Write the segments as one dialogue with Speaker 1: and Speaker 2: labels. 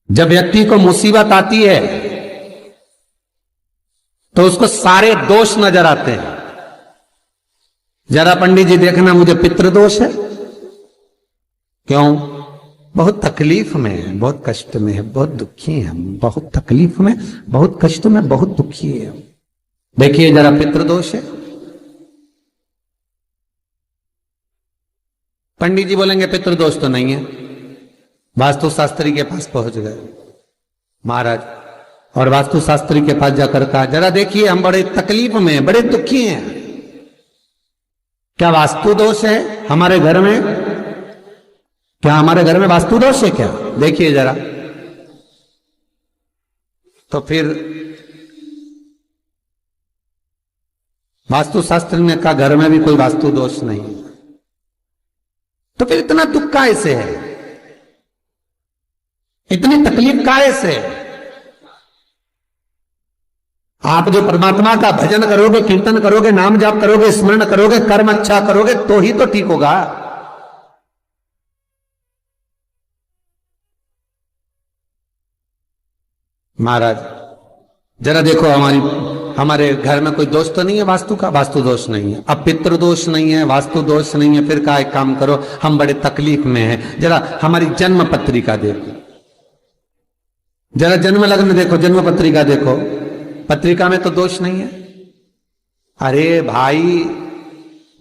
Speaker 1: जब व्यक्ति को मुसीबत आती है तो उसको सारे दोष नजर आते हैं। जरा पंडित जी देखना, मुझे पितृदोष है। क्यों? बहुत तकलीफ में है, बहुत कष्ट में है, बहुत दुखी है, बहुत तकलीफ में, बहुत कष्ट में, बहुत दुखी है। देखिए जरा, पितृदोष है। पंडित जी बोलेंगे पितृदोष तो नहीं है। वास्तु शास्त्री के पास पहुंच गए महाराज, और वास्तु शास्त्री के पास जाकर कहा, जरा देखिए हम बड़े तकलीफ में हैं, बड़े दुखी हैं, क्या वास्तु दोष है हमारे घर में? क्या हमारे घर में वास्तु दोष है क्या? देखिए जरा। तो फिर वास्तु शास्त्री ने कहा, घर में भी कोई वास्तु दोष नहीं। तो फिर इतना दुख काहे से है, इतनी तकलीफ काहे से? आप जो परमात्मा का भजन करोगे, कीर्तन करोगे, नाम जाप करोगे, स्मरण करोगे, कर्म अच्छा करोगे तो ही तो ठीक होगा। महाराज जरा देखो, हमारे घर में कोई दोष तो नहीं है वास्तु का? वास्तु दोष नहीं है। अब पितृ दोष नहीं है, वास्तु दोष नहीं है, फिर एक काम करो, हम बड़े तकलीफ में हैं, जरा हमारी जन्म पत्रिका देखो, जरा जन्म लग्न देखो, जन्म पत्रिका देखो, पत्रिका में तो दोष नहीं है। अरे भाई,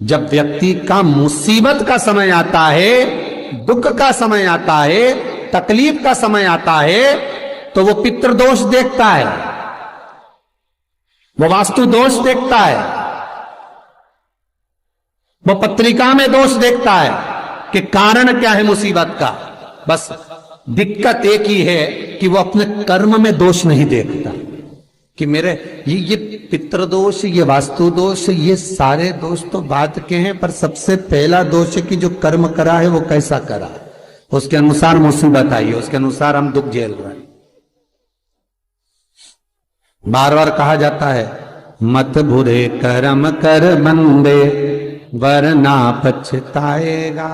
Speaker 1: जब व्यक्ति का मुसीबत का समय आता है, दुख का समय आता है, तकलीफ का समय आता है, तो वो पितृदोष देखता है, वो वास्तु दोष देखता है, वो पत्रिका में दोष देखता है कि कारण क्या है मुसीबत का। बस दिक्कत एक ही है कि वो अपने कर्म में दोष नहीं देखता कि मेरे ये पितृदोष, ये वास्तु दोष, ये सारे दोष तो बात के हैं, पर सबसे पहला दोष है कि जो कर्म करा है वो कैसा करा, उसके अनुसार मुसीबत आई है, उसके अनुसार हम दुख झेल रहे हैं। बार बार कहा जाता है, मत बुरे कर्म कर बंदे वरना पछताएगा,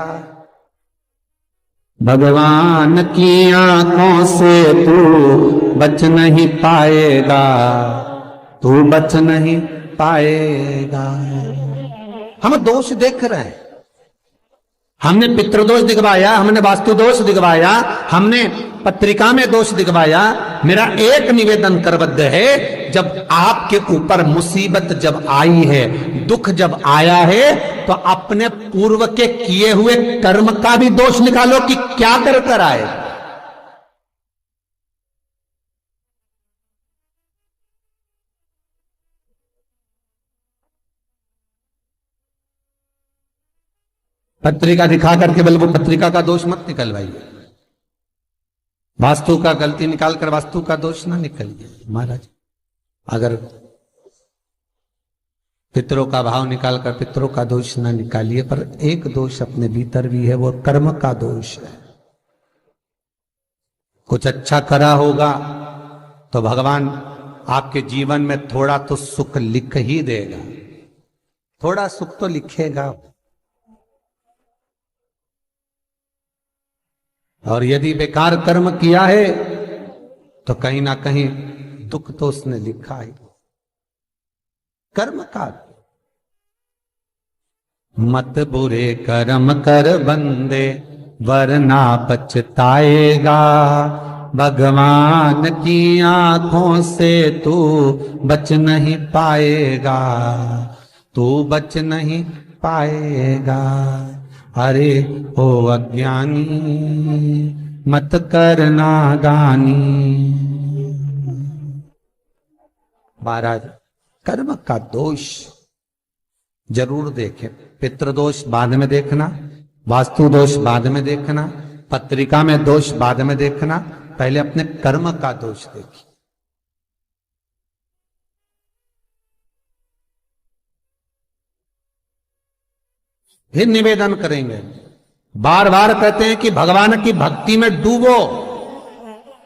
Speaker 1: भगवान की आंखों से तू बच नहीं पाएगा, तू बच नहीं पाएगा। हम दोष देख रहे हैं, हमने पितृदोष दिखवाया, हमने वास्तु दोष दिखवाया, हमने पत्रिका में दोष दिखवाया। मेरा एक निवेदन करबद्ध है, जब आपके ऊपर मुसीबत जब आई है, दुख जब आया है, तो अपने पूर्व के किए हुए कर्म का भी दोष निकालो कि क्या कर आए। पत्रिका दिखा करके बल वो पत्रिका का दोष मत निकलवाइए, वास्तु का गलती निकाल कर वास्तु का दोष ना निकलिए। महाराज अगर पितरों का भाव निकाल कर पितरों का दोष ना निकालिए, पर एक दोष अपने भीतर भी है, वो कर्म का दोष है। कुछ अच्छा करा होगा तो भगवान आपके जीवन में थोड़ा तो सुख लिख ही देगा, थोड़ा सुख तो लिखेगा। और यदि बेकार कर्म किया है तो कहीं ना कहीं दुख तो उसने लिखा है, कर्म का। मत बुरे कर्म कर बंदे वरना पछताएगा, भगवान की आंखों से तू बच नहीं पाएगा, तू बच नहीं पाएगा। अरे ओ अज्ञानी मत करना गानी। महाराज कर्म का दोष जरूर देखें, पितृदोष बाद में देखना, वास्तु दोष बाद में देखना, पत्रिका में दोष बाद में देखना, पहले अपने कर्म का दोष देखिए। फिर निवेदन करेंगे, बार बार कहते हैं कि भगवान की भक्ति में डूबो,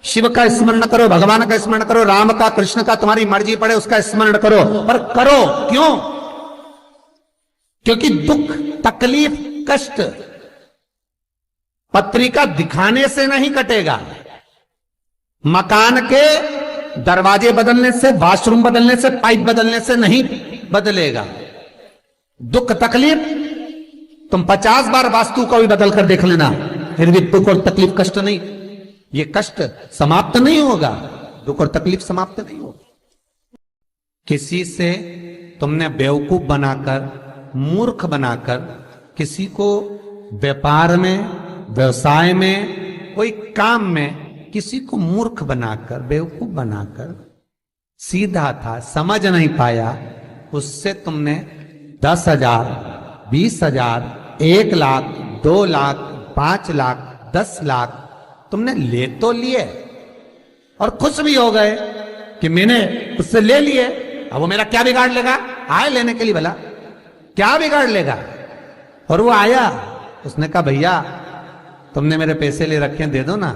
Speaker 1: शिव का स्मरण करो, भगवान का स्मरण करो, राम का, कृष्ण का, तुम्हारी मर्जी पड़े उसका स्मरण करो, पर करो क्यों? क्योंकि दुख, तकलीफ, कष्ट पत्रिका दिखाने से नहीं कटेगा, मकान के दरवाजे बदलने से, वॉशरूम बदलने से, पाइप बदलने से नहीं बदलेगा। दुख तकलीफ तुम 50 बार वास्तु को भी बदल कर देख लेना, फिर भी दुख और तकलीफ, कष्ट नहीं, ये कष्ट समाप्त नहीं होगा, दुख और तकलीफ समाप्त नहीं होगा। किसी से तुमने बेवकूफ बनाकर, मूर्ख बनाकर, किसी को व्यापार में, व्यवसाय में, कोई काम में किसी को मूर्ख बनाकर, बेवकूफ बनाकर, सीधा था समझ नहीं पाया, उससे तुमने 10,000, 20,000, 1 लाख, 2 लाख, 5 लाख, 10 लाख तुमने ले तो लिए और खुश भी हो गए कि मैंने उससे ले लिए। अब वो मेरा क्या बिगाड़ लेगा? आए लेने के लिए, भला क्या बिगाड़ लेगा? और वो आया, उसने कहा भैया तुमने मेरे पैसे ले रखे हैं, दे दो ना।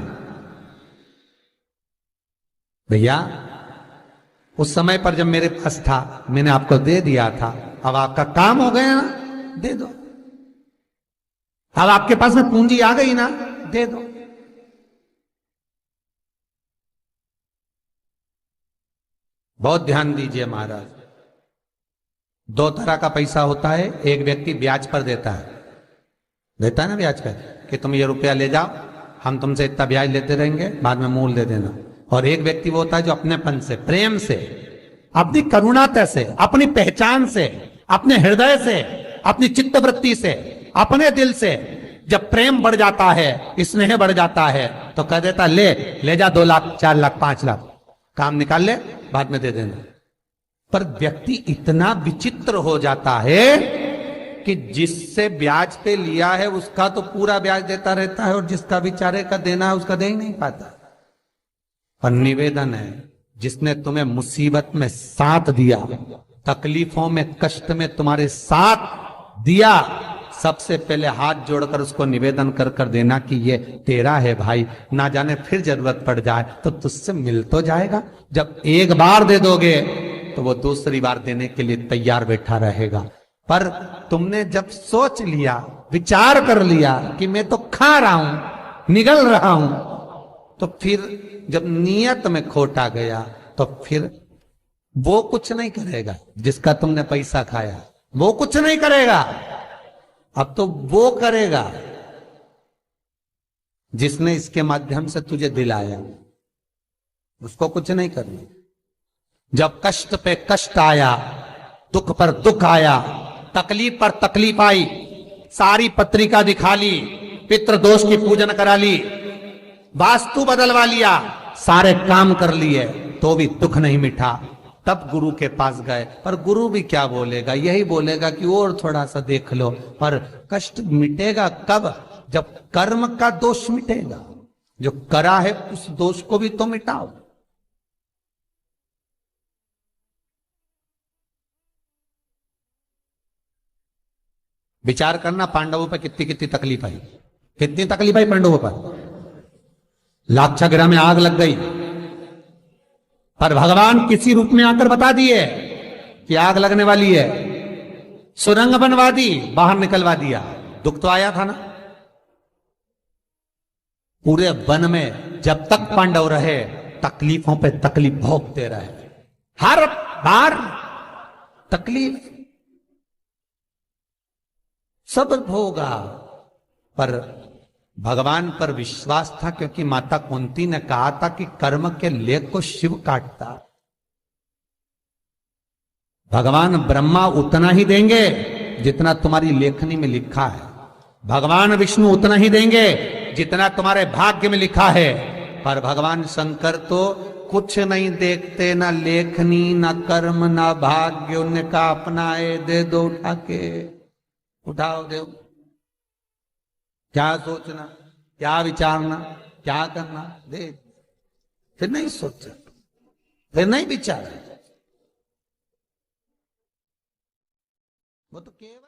Speaker 1: भैया उस समय पर जब मेरे पास था मैंने आपको दे दिया था, अब आपका काम हो गया ना, दे दो। अब आपके पास में पूंजी आ गई ना, दे दो। बहुत ध्यान दीजिए महाराज, 2 तरह का पैसा होता है। एक व्यक्ति ब्याज पर देता है ना ब्याज पर, कि तुम ये रुपया ले जाओ, हम तुमसे इतना ब्याज लेते रहेंगे, बाद में मूल दे देना। और एक व्यक्ति वो होता है जो अपनेपन से, प्रेम से, अपनी करुणाता से, अपनी पहचान से, अपने हृदय से, अपनी चित्तवृत्ति से, अपने दिल से जब प्रेम बढ़ जाता है, स्नेह बढ़ जाता है, तो कह देता ले जा 2 लाख, 4 लाख, 5 लाख, काम निकाल ले, बाद में दे देना। पर व्यक्ति इतना विचित्र हो जाता है कि जिससे ब्याज पे लिया है उसका तो पूरा ब्याज देता रहता है, और जिसका बेचारे का देना है उसका दे ही नहीं पाता। पर निवेदन है, जिसने तुम्हें मुसीबत में साथ दिया, तकलीफों में, कष्ट में तुम्हारे साथ दिया, सबसे पहले हाथ जोड़कर उसको निवेदन कर कर देना कि ये तेरा है भाई, ना जाने फिर जरूरत पड़ जाए तो तुझसे मिल तो जाएगा। जब एक बार दे दोगे तो वो दूसरी बार देने के लिए तैयार बैठा रहेगा। पर तुमने जब सोच लिया, विचार कर लिया कि मैं तो खा रहा हूं, निगल रहा हूं, तो फिर जब नियत में खोट आ गया तो फिर वो कुछ नहीं करेगा। जिसका तुमने पैसा खाया वो कुछ नहीं करेगा, अब तो वो करेगा जिसने इसके माध्यम से तुझे दिलाया, उसको कुछ नहीं करना। जब कष्ट पे कष्ट आया, दुख पर दुख आया, तकलीफ पर तकलीफ आई, सारी पत्रिका दिखा ली, पितृदोष की पूजन करा ली, वास्तु बदलवा लिया, सारे काम कर लिए, तो भी दुख नहीं मिटा। तब गुरु के पास गए, पर गुरु भी क्या बोलेगा? यही बोलेगा कि और थोड़ा सा देख लो। पर कष्ट मिटेगा कब? जब कर्म का दोष मिटेगा। जो करा है उस दोष को भी तो मिटाओ। विचार करना, पांडवों पर कितनी कितनी तकलीफ आई, कितनी तकलीफ आई पांडवों पर। लाक्षागृह में आग लग गई, पर भगवान किसी रूप में आकर बता दिए कि आग लगने वाली है, सुरंग बनवा दी, बाहर निकलवा दिया। दुख तो आया था ना। पूरे वन में जब तक पांडव रहे तकलीफों पे तकलीफ भोगते रहे, हर बार तकलीफ, सब भोगा, पर भगवान पर विश्वास था, क्योंकि माता कुंती ने कहा था कि कर्म के लेख को शिव काटता। भगवान ब्रह्मा उतना ही देंगे जितना तुम्हारी लेखनी में लिखा है, भगवान विष्णु उतना ही देंगे जितना तुम्हारे भाग्य में लिखा है। पर भगवान शंकर तो कुछ नहीं देखते, ना लेखनी, ना कर्म, ना भाग्य, उनका अपनाए, दे दो उठा के, उठाओ दो। क्या सोचना, क्या विचारना, क्या करना, दे। फिर नहीं सोचा, फिर नहीं विचारा, वो तो केवल